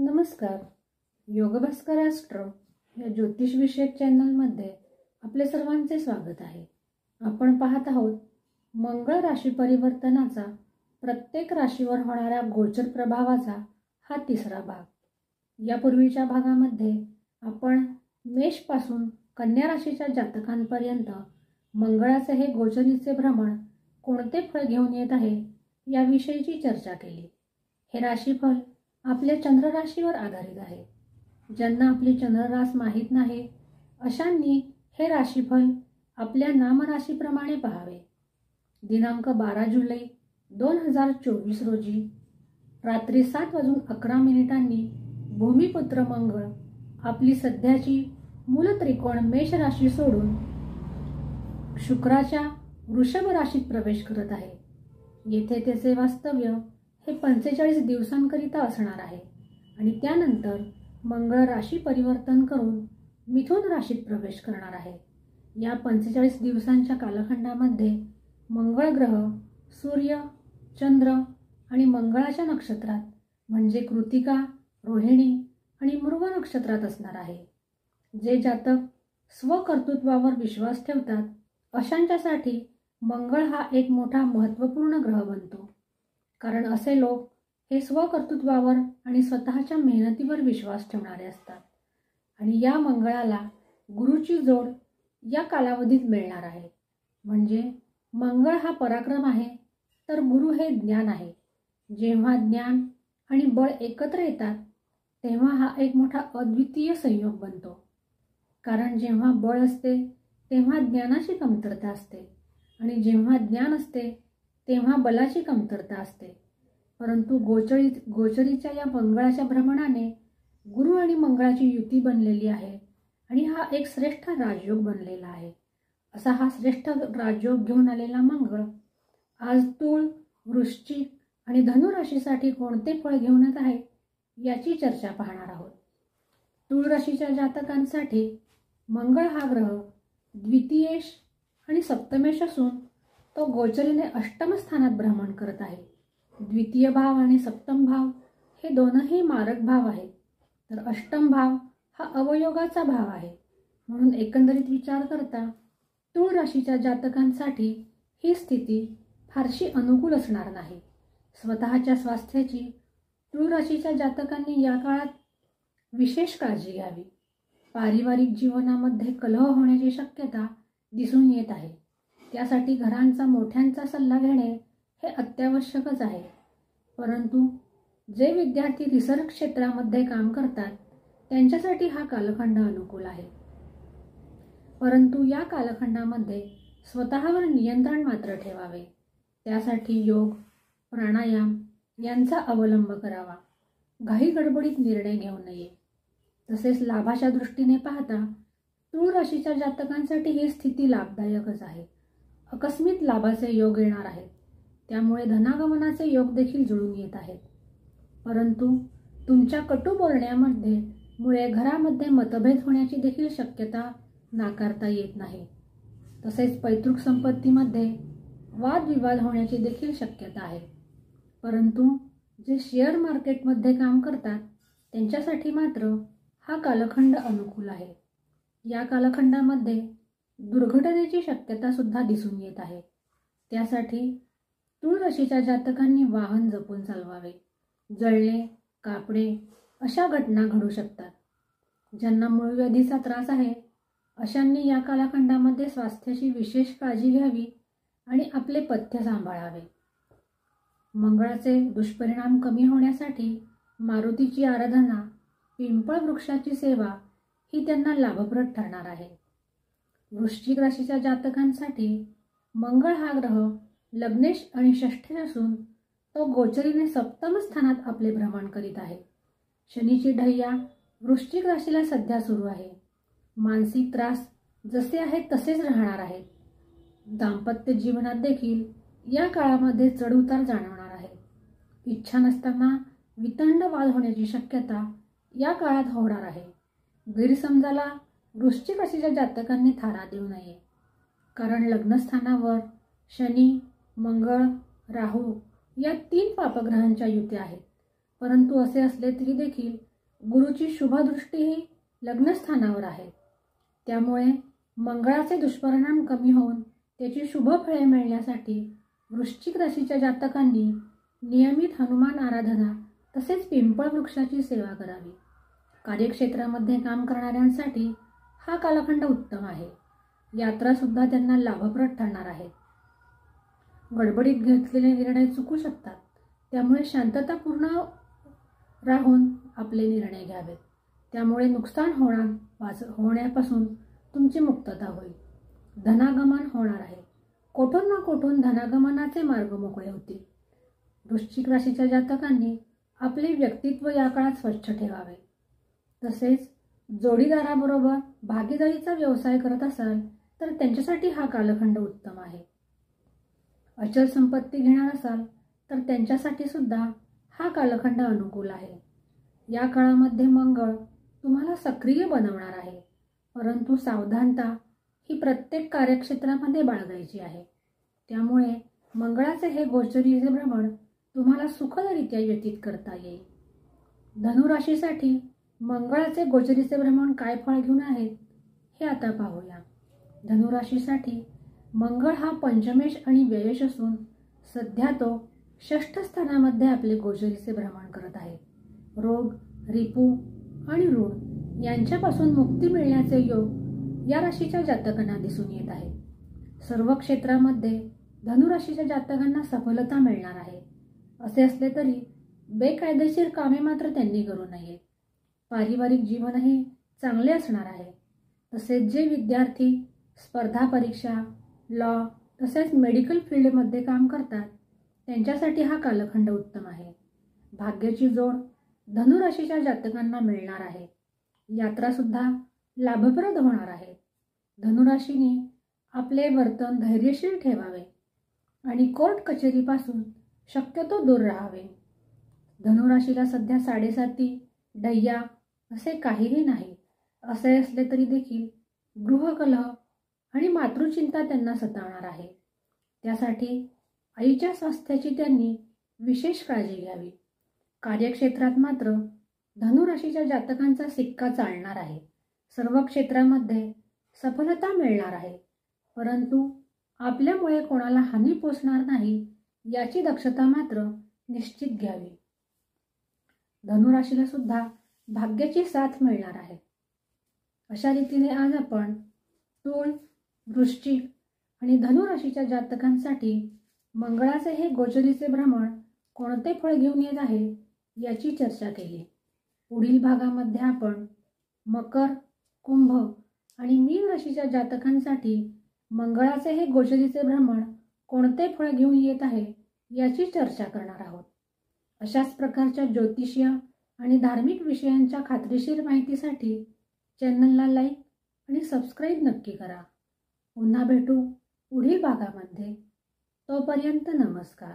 नमस्कार. योगभास्कराष्ट्र या ज्योतिष विषयक चॅनलमध्ये आपले सर्वांचे स्वागत आहे. आपण पाहत आहोत मंगळ राशी परिवर्तनाचा प्रत्येक राशीवर होणाऱ्या गोचर प्रभावाचा हा तिसरा भाग. यापूर्वीच्या भागामध्ये आपण मेष पासून कन्या राशीच्या जातकांपर्यंत मंगळाचे हे गोचरीचे भ्रमण कोणते फळ घेऊन येत आहे याविषयीची चर्चा केली. हे राशीफल आपल्या चंद्र राशीवर आधारित आहे. ज्यांना आपली चंद्ररास माहीत नाही अशांनी हे राशीफल आपल्या नामराशीप्रमाणे पाहावे. दिनांक 12 जुलै 2024 रोजी रात्री 7:11 भूमिपुत्र मंगळ आपली सध्याची मूल त्रिकोण मेष राशी सोडून शुक्राच्या वृषभ राशीत प्रवेश करत आहे. येथे त्याचे वास्तव्य हे 45 दिवसांकरिता असणार आहे आणि त्यानंतर मंगळ राशी परिवर्तन करून मिथुन राशीत प्रवेश करणार आहे. या 45 दिवसांच्या कालखंडामध्ये मंगळ ग्रह सूर्य, चंद्र आणि मंगळाच्या नक्षत्रात म्हणजे कृतिका, रोहिणी आणि मृग नक्षत्रात असणार आहे. जे जातक स्वकर्तृत्वावर विश्वास ठेवतात अशांच्यासाठी मंगळ हा एक मोठा महत्त्वपूर्ण ग्रह बनतो. कारण असे लोक हे स्वकर्तृत्वावर आणि स्वतःच्या मेहनतीवर विश्वास ठेवणारे असतात आणि या मंगळाला गुरुची जोड या कालावधीत मिळणार आहे. म्हणजे मंगळ हा पराक्रम आहे तर गुरु हे ज्ञान आहे. जेव्हा ज्ञान आणि बळ एकत्र येतात तेव्हा हा एक मोठा अद्वितीय संयोग बनतो. कारण जेव्हा बळ असते तेव्हा ज्ञानाची कमतरता असते आणि जेव्हा ज्ञान असते तेव्हा बलाची कमतरता असते. परंतु गोचरीच्या या मंगळाच्या भ्रमणाने गुरु आणि मंगळाची युती बनलेली आहे आणि हा एक श्रेष्ठ राजयोग बनलेला आहे. असा हा श्रेष्ठ राजयोग घेऊन आलेला मंगळ आज तुळ, वृश्चिक आणि धनु राशीसाठी कोणते फळ घेऊन येत आहे याची चर्चा पाहणार आहोत. तुळ राशीच्या जातकांसाठी मंगळ हा ग्रह द्वितीयेश आणि सप्तमेश असून तो गोचरीने अष्टम स्थानात भ्रमण करत आहे. द्वितीय भाव आणि सप्तम भाव हे दोनही मारक भाव आहेत तर अष्टम भाव हा अवयोगाचा भाव आहे. म्हणून एकंदरीत विचार करता तुळ राशीच्या जातकांसाठी ही स्थिती फारशी अनुकूल असणार नाही. स्वतःच्या स्वास्थ्याची तुळ राशीच्या जातकांनी या काळात विशेष काळजी घ्यावी. पारिवारिक जीवनामध्ये कलह होण्याची शक्यता दिसून येत आहे. त्यासाठी घरांचा मोठ्यांचा सल्ला घेणे हे अत्यावश्यकच आहे. परंतु जे विद्यार्थी रिसर्च क्षेत्रामध्ये काम करतात त्यांच्यासाठी हा कालखंड अनुकूल आहे. परंतु या कालखंडामध्ये स्वतःवर नियंत्रण मात्र ठेवावे. त्यासाठी योग, प्राणायाम यांचा अवलंब करावा. घाई गडबडीत निर्णय घेऊ नये. तसेच लाभाच्या दृष्टीने पाहता तुळ राशीच्या जातकांसाठी ही स्थिती लाभदायकच आहे. आकस्मिक लाभाचे योग येणार आहेत. त्यामुळे धनागमनाचे योग देखील जुळून येत आहेत. परंतु तुमच्या कटू बोलण्यामध्ये मुळे घरामध्ये मतभेद होण्याची देखील शक्यता नाकारता येत नाही. तसेच पैतृक संपत्तीमध्ये वादविवाद होण्याची देखील शक्यता आहे. परंतु जे शेअर मार्केटमध्ये काम करतात त्यांच्यासाठी मात्र हा कालखंड अनुकूल आहे. या कालखंडामध्ये दुर्घटनेची शक्यता सुद्धा दिसून येत आहे. त्यासाठी तुळ राशीच्या जातकांनी वाहन जपून चालवावे. जळणे, कापणे अशा घटना घडू शकतात. ज्यांना मूळव्याधीचा त्रास आहे अशांनी या कालखंडामध्ये स्वास्थ्याची विशेष काळजी घ्यावी आणि आपले पथ्य सांभाळावे. मंगळाचे दुष्परिणाम कमी होण्यासाठी मारुतीची आराधना, पिंपळ वृक्षाची सेवा ही त्यांना लाभप्रद ठरणार आहे. वृश्चिक राशीच्या जातकांसाठी मंगळ हा ग्रह लग्नेश आणि षष्ठेश असून तो गोचरीने सप्तम स्थानात आपले भ्रमण करीत आहे. शनीची ढैया वृश्चिक राशीला सध्या सुरू आहे. मानसिक त्रास जसे आहेत तसेच राहणार आहेत. दाम्पत्य जीवनात देखील या काळामध्ये चढउतार जाणवणार आहे. इच्छा नसताना वितंड वाद होण्याची शक्यता या काळात होणार आहे. गैरसमजाला वृश्चिक राशीच्या जातकांनी थारा देऊ नये. कारण लग्नस्थानावर शनी, मंगळ, राहू या 3 पापग्रहांच्या युती आहेत. परंतु असे असले तरी देखील गुरुची शुभदृष्टीही लग्नस्थानावर आहे. त्यामुळे मंगळाचे दुष्परिणाम कमी होऊन त्याची शुभ फळे मिळण्यासाठी वृश्चिक राशीच्या जातकांनी नियमित हनुमान आराधना तसेच पिंपळ वृक्षाची सेवा करावी. कार्यक्षेत्रामध्ये काम करणाऱ्यांसाठी हा कालखंड उत्तम आहे. यात्रासुद्धा त्यांना लाभप्रद ठरणार आहे. गडबडीत घेतलेले निर्णय चुकू शकतात. त्यामुळे शांततापूर्ण राहून आपले निर्णय घ्यावेत. त्यामुळे नुकसान होण्यापासून तुमची मुक्तता होईल. धनागमन होणार आहे. कोठून ना कोठून धनागमनाचे मार्ग मोकळे होतील. वृश्चिक राशीच्या जातकांनी आपले व्यक्तित्व या काळात स्वच्छ ठेवावे. तसेच जोडीदाराबरोबर भागीदारीचा व्यवसाय करत असाल तर त्यांच्यासाठी हा कालखंड उत्तम आहे. अचल संपत्ती घेणार असाल तर त्यांच्यासाठी सुद्धा हा कालखंड अनुकूल आहे. या काळामध्ये मंगळ तुम्हाला सक्रिय बनवणार आहे. परंतु सावधानता ही प्रत्येक कार्यक्षेत्रामध्ये बाळगायची आहे. त्यामुळे मंगळाचे हे गोचरीचे भ्रमण तुम्हाला सुखदरित्या व्यतीत करता येईल. धनुराशीसाठी मंगळाचे गोचरीचे भ्रमण काय फळ घेऊन आहेत हे आता पाहूया. धनुराशीसाठी मंगळ हा पंचमेश आणि व्ययेश असून सध्या तो 6ष्ठ स्थानामध्ये आपले गोचरीचे भ्रमण करत आहे. रोग, रिपू आणि ऋण यांच्यापासून मुक्ती मिळण्याचे योग या राशीच्या जातकांना दिसून येत आहे. सर्व क्षेत्रामध्ये धनुराशीच्या जातकांना सफलता मिळणार आहे. असे असले तरी बेकायदेशीर कामे मात्र त्यांनी करू नये. पारिवारिक जीवनही चांगले असणार आहे. तसेच जे विद्यार्थी स्पर्धा परीक्षा, लॉ तसेच मेडिकल फील्डमध्ये काम करतात त्यांच्यासाठी हा कालखंड उत्तम आहे. भाग्याची जोड धनुराशीच्या जातकांना मिळणार आहे. यात्रासुद्धा लाभप्रद होणार आहे. धनुराशीने आपले वर्तन धैर्यशील ठेवावे आणि कोर्ट कचेरीपासून शक्यतो दूर राहावे. धनुराशीला सध्या 7.5 डय्या असे काहीही नाही. असे असले तरी देखील गृहकलह आणि मातृचिंता त्यांना सतावणार आहे. त्यासाठी आईच्या स्वास्थ्याची त्यांनी विशेष काळजी घ्यावी. कार्यक्षेत्रात मात्र धनुराशीच्या जातकांचा सिक्का चालणार आहे. सर्व क्षेत्रामध्ये सफलता मिळणार आहे. परंतु आपल्यामुळे कोणाला हानी पोचणार नाही याची दक्षता मात्र निश्चित घ्यावी. धनुराशीला सुद्धा भाग्याची साथ मिळणार आहे. अशा रीतीने आज आपण तूळ, वृश्चिक आणि धनुराशीच्या जातकांसाठी मंगळाचे हे गोचरीचे भ्रमण कोणते फळ घेऊन येत आहे याची चर्चा केली. पुढील भागामध्ये आपण मकर, कुंभ आणि मीन राशीच्या जातकांसाठी मंगळाचे हे गोचरीचे भ्रमण कोणते फळ घेऊन येत आहे याची चर्चा करणार आहोत. अशाच प्रकारच्या ज्योतिषीय आणि धार्मिक विषयांच्या खात्रीशीर माहितीसाठी चॅनलला लाईक आणि सबस्क्राईब नक्की करा. पुन्हा भेटू पुढील भागामध्ये. तोपर्यंत नमस्कार.